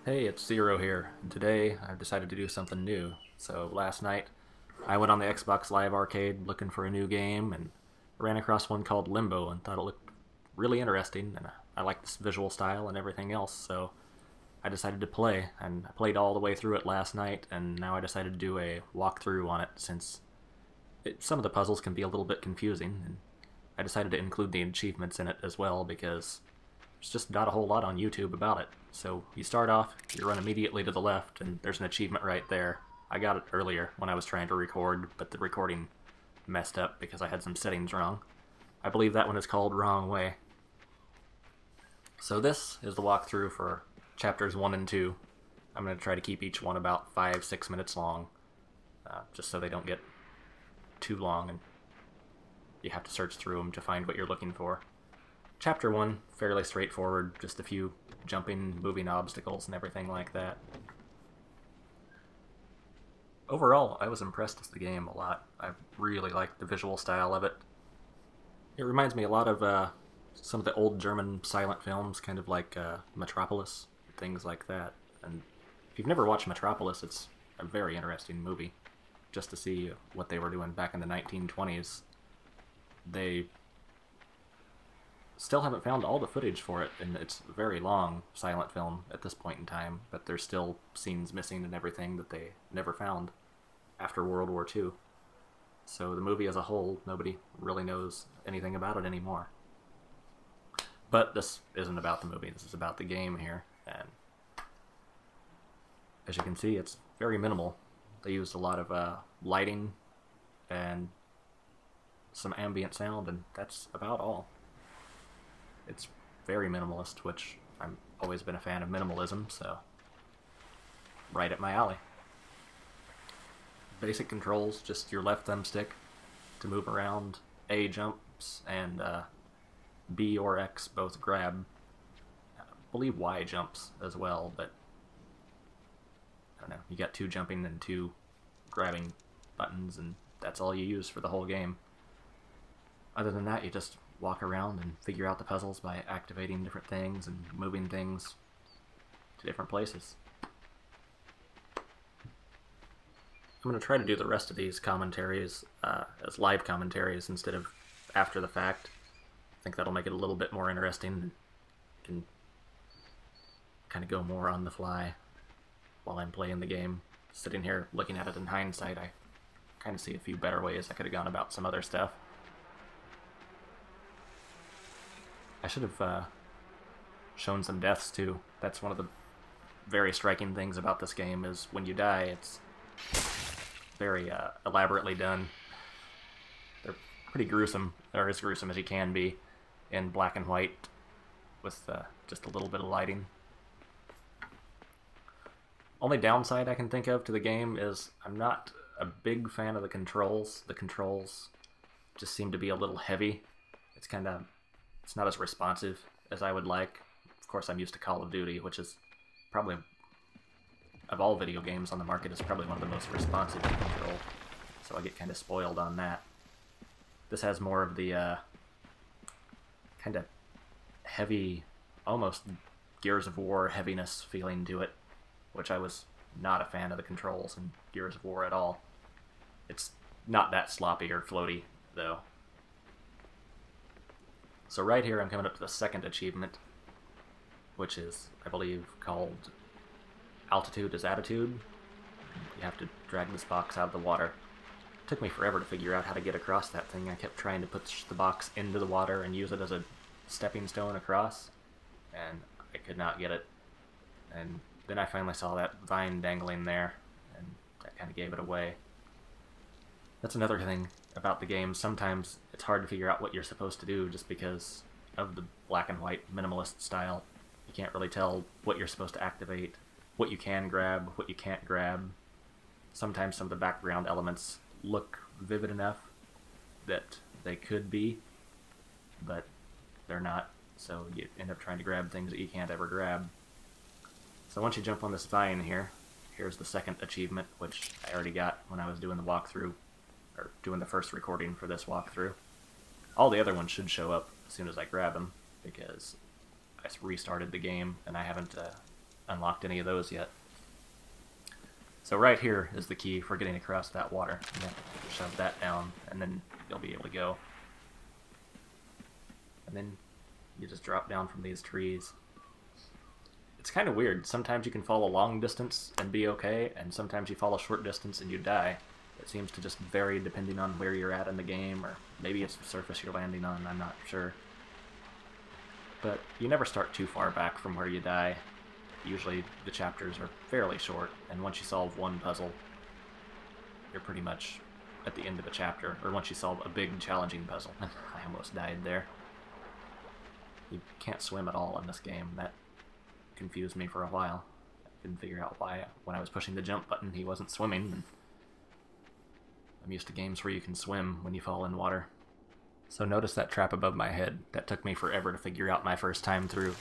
Hey, it's Zero here, and today I've decided to do something new. So last night I went on the Xbox Live Arcade looking for a new game and ran across one called Limbo and thought it looked really interesting and I like this visual style and everything else, so I decided to play and I played all the way through it last night and now I decided to do a walkthrough on it since some of the puzzles can be a little bit confusing and I decided to include the achievements in it as well because there's just not a whole lot on YouTube about it. So you start off, you run immediately to the left, and there's an achievement right there. I got it earlier when I was trying to record, but the recording messed up because I had some settings wrong. I believe that one is called Wrong Way. So this is the walkthrough for chapters 1 and 2. I'm going to try to keep each one about 5-6 minutes long, just so they don't get too long and you have to search through them to find what you're looking for. Chapter 1, fairly straightforward, just a few jumping, moving obstacles and everything like that. Overall, I was impressed with the game a lot. I really liked the visual style of it. It reminds me a lot of some of the old German silent films, kind of like Metropolis, things like that. And if you've never watched Metropolis, it's a very interesting movie. Just to see what they were doing back in the 1920s. They still haven't found all the footage for it, and it's a very long silent film at this point in time, but there's still scenes missing and everything that they never found after World War II. So the movie as a whole, nobody really knows anything about it anymore. But this isn't about the movie, this is about the game here, and as you can see, it's very minimal. They used a lot of lighting and some ambient sound, and that's about all. It's very minimalist, which I've always been a fan of minimalism, so right up my alley. Basic controls, just your left thumbstick to move around, A jumps, and B or X both grab. I believe Y jumps as well, but I don't know, you got 2 jumping and 2 grabbing buttons, and that's all you use for the whole game. Other than that, you just walk around and figure out the puzzles by activating different things and moving things to different places. I'm going to try to do the rest of these commentaries as live commentaries instead of after the fact. I think that'll make it a little bit more interesting and can kind of go more on the fly while I'm playing the game. Sitting here looking at it in hindsight, I kind of see a few better ways I could have gone about some other stuff. I should have shown some deaths too. That's one of the very striking things about this game is when you die, it's very elaborately done. They're pretty gruesome, or as gruesome as you can be, in black and white with just a little bit of lighting. Only downside I can think of to the game is I'm not a big fan of the controls. The controls just seem to be a little heavy. It's not as responsive as I would like. Of course, I'm used to Call of Duty, which is probably, of all video games on the market, is probably one of the most responsive to control. So I get kind of spoiled on that. This has more of the kind of heavy, almost Gears of War heaviness feeling to it, which I was not a fan of the controls in Gears of War at all. It's not that sloppy or floaty, though. So right here I'm coming up to the second achievement, which is, I believe, called Altitude is Attitude. You have to drag this box out of the water. It took me forever to figure out how to get across that thing. I kept trying to push the box into the water and use it as a stepping stone across, and I could not get it. And then I finally saw that vine dangling there, and that kind of gave it away. That's another thing about the game. Sometimes it's hard to figure out what you're supposed to do just because of the black and white minimalist style. You can't really tell what you're supposed to activate, what you can grab, what you can't grab. Sometimes some of the background elements look vivid enough that they could be, but they're not, so you end up trying to grab things that you can't ever grab. So once you jump on this vine here, here's the second achievement, which I already got when I was doing the walkthrough, or doing the first recording for this walkthrough. All the other ones should show up as soon as I grab them, because I restarted the game and I haven't unlocked any of those yet. So right here is the key for getting across that water. You have to shove that down, and then you'll be able to go. And then you just drop down from these trees. It's kind of weird. Sometimes you can fall a long distance and be okay, and sometimes you fall a short distance and you die. It seems to just vary depending on where you're at in the game, or maybe it's the surface you're landing on, I'm not sure. But you never start too far back from where you die. Usually the chapters are fairly short, and once you solve one puzzle, you're pretty much at the end of a chapter, or once you solve a big challenging puzzle. I almost died there. You can't swim at all in this game. That confused me for a while. I couldn't figure out why, when I was pushing the jump button, he wasn't swimming. And I'm used to games where you can swim when you fall in water. So notice that trap above my head. That took me forever to figure out my first time through.